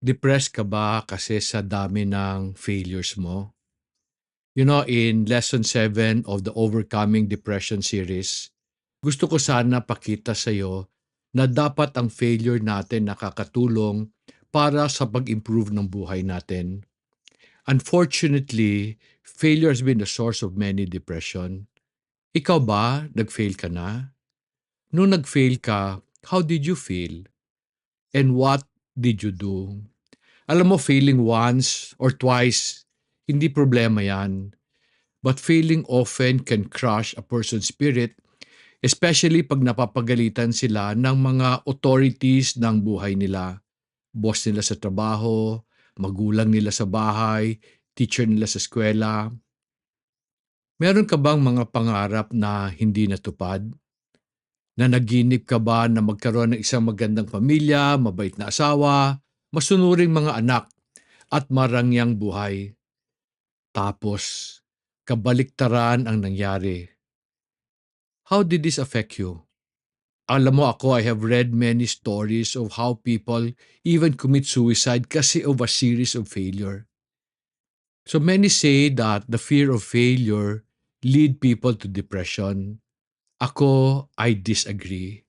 Depressed ka ba kasi sa dami ng failures mo? In Lesson 7 of the Overcoming Depression series, gusto ko sana pakita sa iyo na dapat ang failure natin nakakatulong para sa pag-improve ng buhay natin. Unfortunately, failure has been the source of many depression. Ikaw ba, nag-fail ka na? Nung nag-fail ka, how did you feel? And what did you do? Alam mo, failing once or twice, hindi problema yan. But failing often can crush a person's spirit, especially pag napapagalitan sila ng mga authorities ng buhay nila. Boss nila sa trabaho, magulang nila sa bahay, teacher nila sa eskwela. Meron ka bang mga pangarap na hindi natupad? Nanaginip ka ba na magkaroon ng isang magandang pamilya, mabait na asawa, masunuring mga anak, at marangyang buhay? Tapos, kabaliktaran ang nangyari. How did this affect you? Alam mo ako, I have read many stories of how people even commit suicide kasi of a series of failure. So many say that the fear of failure lead people to depression. Ako, I disagree.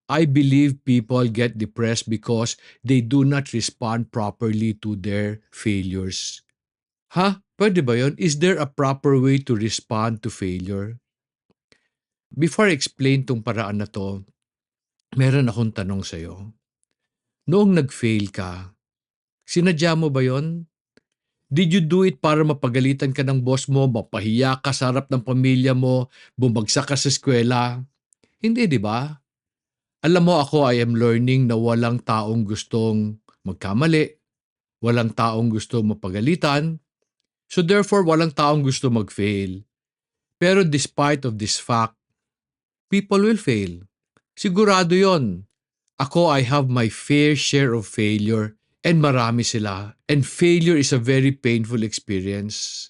I believe people get depressed because they do not respond properly to their failures. Ha? Pwede ba yun? Is there a proper way to respond to failure? Before I explain tong paraan na to, meron akong tanong sa'yo. Noong nag-fail ka, sinadya mo ba yon? Did you do it para mapagalitan ka ng boss mo, mapahiya ka sa harap ng pamilya mo, bumagsak ka sa eskwela? Hindi, di ba? Alam mo ako, I am learning na walang taong gustong magkamali, walang taong gusto mapagalitan, so therefore walang taong gusto mag-fail. Pero despite of this fact, people will fail. Sigurado yon. Ako, I have my fair share of failure and marami sila. And failure is a very painful experience.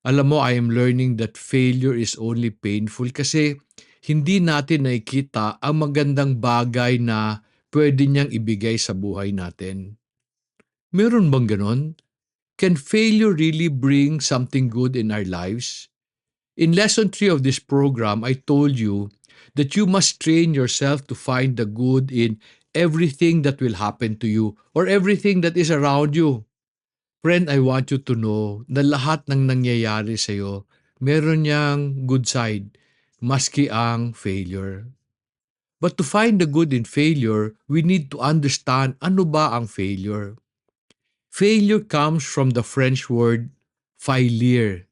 Alam mo, I am learning that failure is only painful kasi hindi natin nakikita ang magandang bagay na pwede niyang ibigay sa buhay natin. Meron bang ganon? Can failure really bring something good in our lives? In lesson 3 of this program, I told you that you must train yourself to find the good in everything that will happen to you or everything that is around you. Friend, I want you to know na lahat ng nangyayari sa iyo, meron niyang good side, maski ang failure. But to find the good in failure, we need to understand ano ba ang failure. Failure comes from the French word faillir,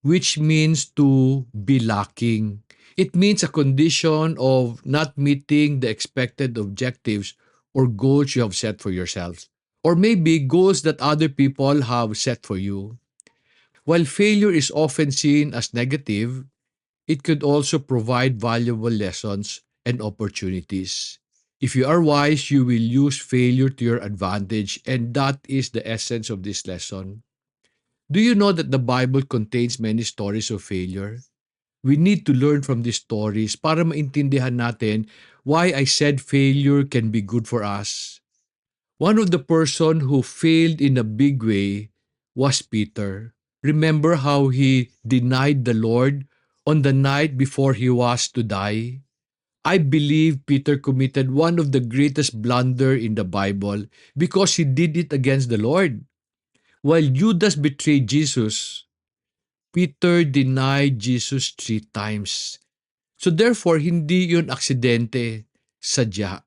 which means to be lacking. It means a condition of not meeting the expected objectives or goals you have set for yourself, or maybe goals that other people have set for you. While failure is often seen as negative, it could also provide valuable lessons and opportunities. If you are wise, you will use failure to your advantage, and that is the essence of this lesson. Do you know that the Bible contains many stories of failure? We need to learn from these stories para maintindihan natin why I said failure can be good for us. One of the person who failed in a big way was Peter. Remember how he denied the Lord on the night before he was to die? I believe Peter committed one of the greatest blunder in the Bible because he did it against the Lord. While Judas betrayed Jesus, Peter denied Jesus 3 times. So therefore, hindi yun aksidente, sadya.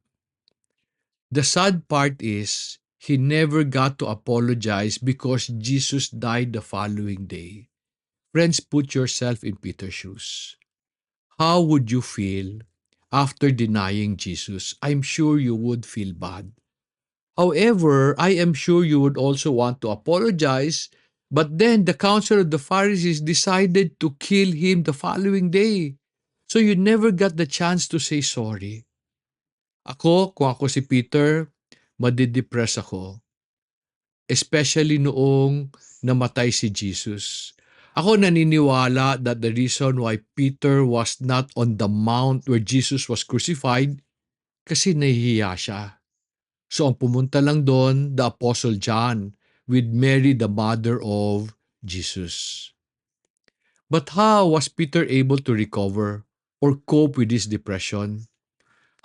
The sad part is, he never got to apologize because Jesus died the following day. Friends, put yourself in Peter's shoes. How would you feel after denying Jesus? I'm sure you would feel bad. However, I am sure you would also want to apologize, but then the council of the Pharisees decided to kill him the following day. So you never got the chance to say sorry. Kung ako si Peter, madidepress ako. Especially noong namatay si Jesus. Ako naniniwala that the reason why Peter was not on the mount where Jesus was crucified kasi nahihiya siya. So ang pumunta lang doon, the Apostle John, with Mary, the mother of Jesus. But how was Peter able to recover or cope with his depression?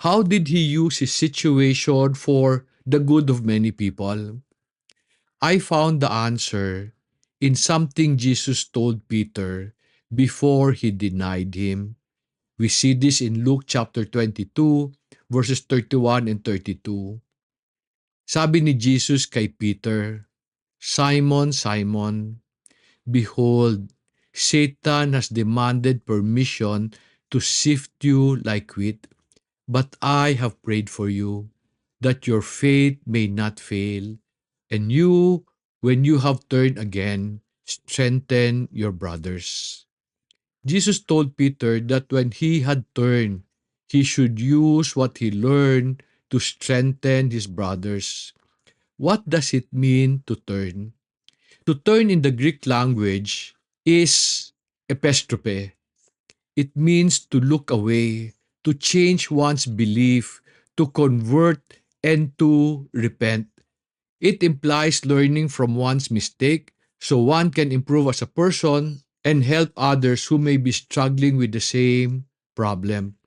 How did he use his situation for the good of many people? I found the answer in something Jesus told Peter before he denied him. We see this in Luke chapter 22, verses 31 and 32. Sabi ni Jesus kay Peter, Simon, Simon, behold, Satan has demanded permission to sift you like wheat, but I have prayed for you, that your faith may not fail, and you, when you have turned again, strengthen your brothers. Jesus told Peter that when he had turned, he should use what he learned to strengthen his brothers. What does it mean to turn? To turn in the Greek language is epistrophe. It means to look away, to change one's belief, to convert, and to repent. It implies learning from one's mistake so one can improve as a person and help others who may be struggling with the same problem.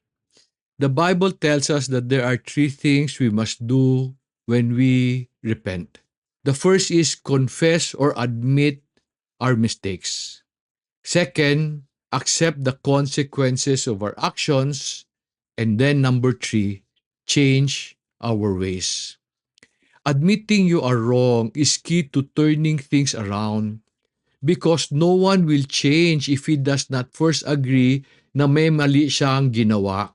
The Bible tells us that there are three things we must do when we repent. The first is confess or admit our mistakes. Second, accept the consequences of our actions. And then number three, change our ways. Admitting you are wrong is key to turning things around because no one will change if he does not first agree na may mali siyang ginawa.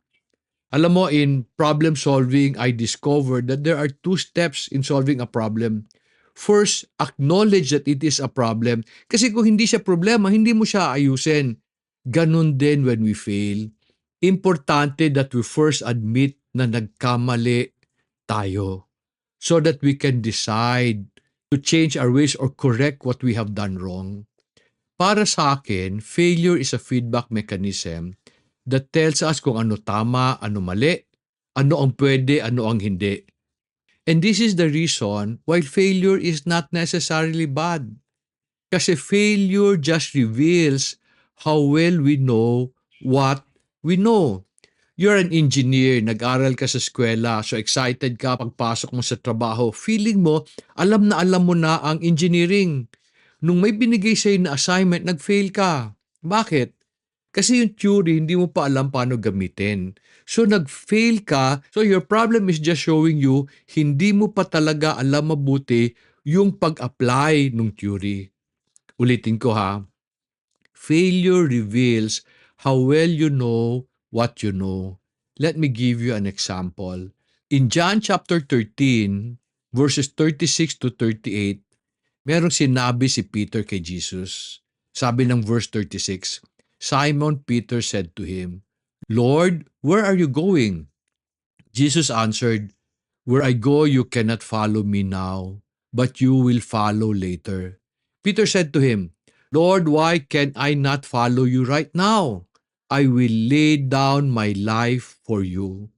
Alam mo, in problem solving, I discovered that there are two steps in solving a problem. First, acknowledge that it is a problem. Kasi kung hindi siya problema, hindi mo siya ayusin. Ganun din when we fail. Importante that we first admit na nagkamali tayo so that we can decide to change our ways or correct what we have done wrong. Para sa akin, failure is a feedback mechanism that tells us kung ano tama, ano mali, ano ang pwede, ano ang hindi. And this is the reason why failure is not necessarily bad. Kasi failure just reveals how well we know what we know. You're an engineer, nag-aral ka sa eskwela, so excited ka pagpasok mo sa trabaho. Feeling mo, alam mo na ang engineering. Nung may binigay sa'yo na assignment, nag-fail ka. Bakit? Kasi yung theory, hindi mo pa alam paano gamitin. So nag-fail ka, so your problem is just showing you, hindi mo pa talaga alam mabuti yung pag-apply ng theory. Ulitin ko ha, failure reveals how well you know what you know. Let me give you an example. In John chapter 13, verses 36 to 38, merong sinabi si Peter kay Jesus. Sabi ng verse 36, Simon Peter said to him, Lord, where are you going? Jesus answered, Where I go you cannot follow me now, but you will follow later. Peter said to him, Lord, why can I not follow you right now? I will lay down my life for you.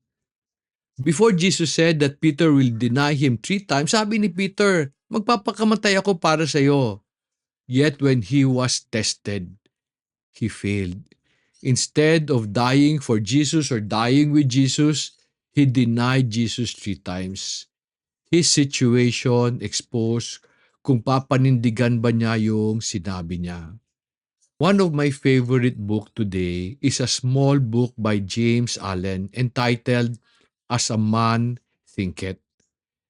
Before Jesus said that Peter will deny him 3 times, sabi ni Peter, magpapakamatay ako para sa iyo. Yet when he was tested, he failed. Instead of dying for Jesus or dying with Jesus, he denied Jesus 3 times. His situation exposed kung papanindigan ba niya yung sinabi niya. One of my favorite book today is a small book by James Allen entitled As a Man Thinketh.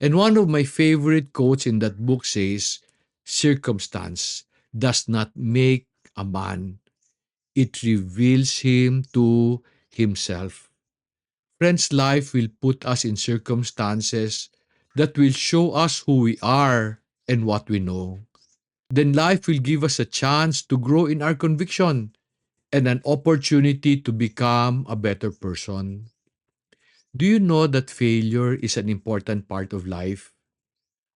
And one of my favorite quotes in that book says, Circumstance does not make a man. It reveals him to himself. Friends, life will put us in circumstances that will show us who we are and what we know. Then life will give us a chance to grow in our conviction and an opportunity to become a better person. Do you know that failure is an important part of life?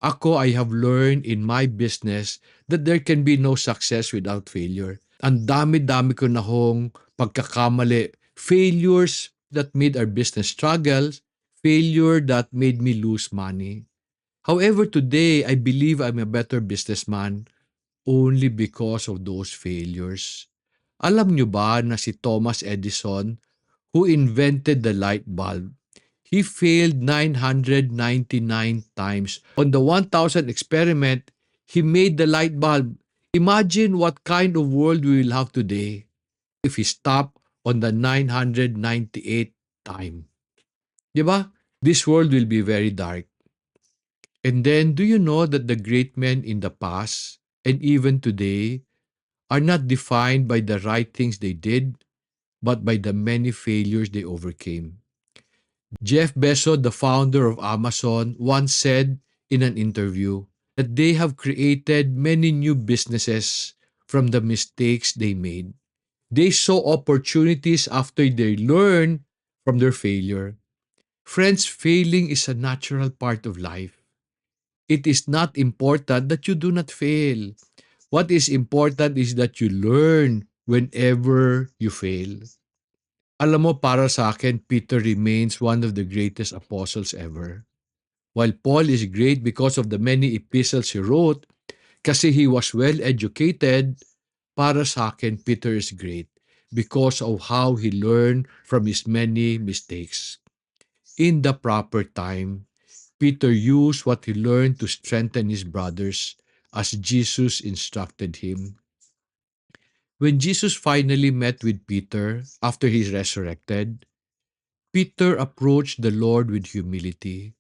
Ako, I have learned in my business that there can be no success without failure. Ang dami-dami ko na hong pagkakamali. Failures that made our business struggles, failure that made me lose money. However, today, I believe I'm a better businessman only because of those failures. Alam nyo ba na si Thomas Edison, who invented the light bulb, he failed 999 times. On the 1000 experiment, he made the light bulb. Imagine what kind of world we will have today if he stopped on the 998 time. Diba? This world will be very dark. And then, do you know that the great men in the past and even today are not defined by the right things they did, but by the many failures they overcame? Jeff Bezos, the founder of Amazon, once said in an interview that they have created many new businesses from the mistakes they made. They saw opportunities after they learned from their failure. Friends, failing is a natural part of life. It is not important that you do not fail. What is important is that you learn whenever you fail. Alam mo, para sa akin, Peter remains one of the greatest apostles ever. While Paul is great because of the many epistles he wrote, kasi he was well educated, para sa akin, Peter is great because of how he learned from his many mistakes. In the proper time, Peter used what he learned to strengthen his brothers as Jesus instructed him. When Jesus finally met with Peter after he resurrected, Peter approached the Lord with humility.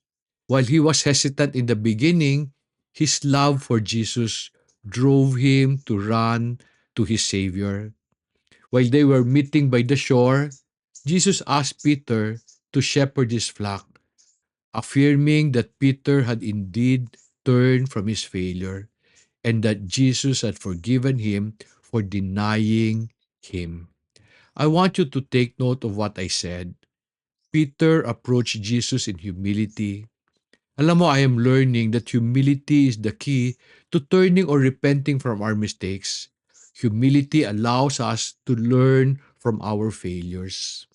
While he was hesitant in the beginning, his love for Jesus drove him to run to his Savior. While they were meeting by the shore, Jesus asked Peter to shepherd his flock, affirming that Peter had indeed turned from his failure and that Jesus had forgiven him for denying him. I want you to take note of what I said. Peter approached Jesus in humility. Alam mo, I am learning that humility is the key to turning or repenting from our mistakes. Humility allows us to learn from our failures.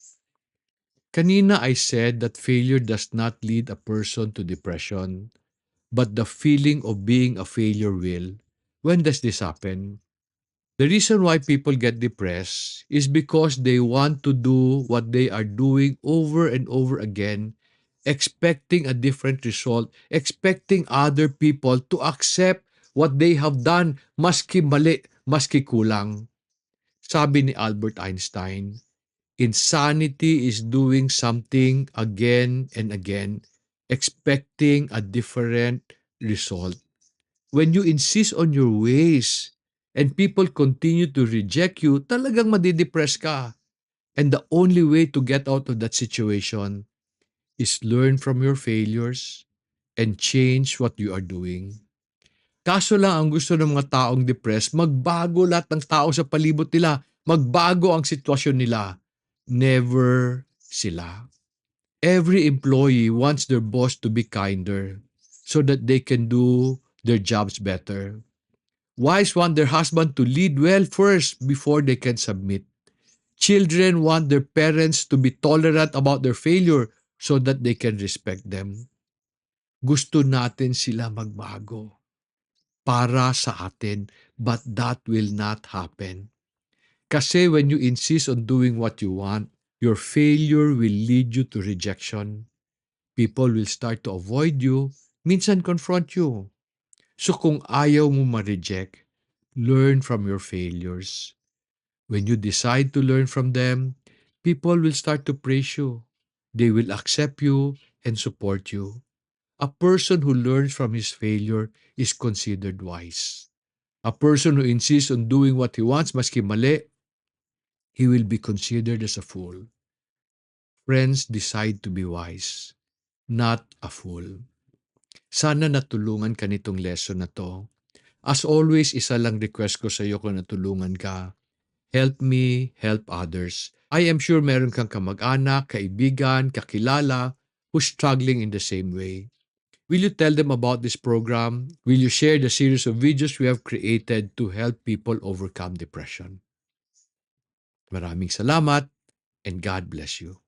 Kanina I said that failure does not lead a person to depression, but the feeling of being a failure will. When does this happen? The reason why people get depressed is because they want to do what they are doing over and over again, expecting a different result, expecting other people to accept what they have done, maski mali, maski kulang. Sabi ni Albert Einstein, insanity is doing something again and again, expecting a different result. When you insist on your ways and people continue to reject you, talagang madidepress ka. And the only way to get out of that situation is learn from your failures and change what you are doing. Kaso lang ang gusto ng mga taong depressed, magbago lahat ng tao sa palibot nila, magbago ang sitwasyon nila. Never sila. Every employee wants their boss to be kinder so that they can do their jobs better. Wives want their husband to lead well first before they can submit. Children want their parents to be tolerant about their failure so that they can respect them. Gusto natin sila magbago para sa atin, but that will not happen. Kasi when you insist on doing what you want, your failure will lead you to rejection. People will start to avoid you, minsan confront you. So kung ayaw mo ma-reject, learn from your failures. When you decide to learn from them, people will start to praise you. They will accept you and support you. A person who learns from his failure is considered wise. A person who insists on doing what he wants, maski mali, he will be considered as a fool. Friends, decide to be wise, not a fool. Sana natulungan ka nitong lesson na to. As always, isa lang request ko sa iyo kung natulungan ka. Help me, help others. I am sure meron kang kamag-anak, kaibigan, kakilala who's struggling in the same way. Will you tell them about this program? Will you share the series of videos we have created to help people overcome depression? Maraming salamat and God bless you.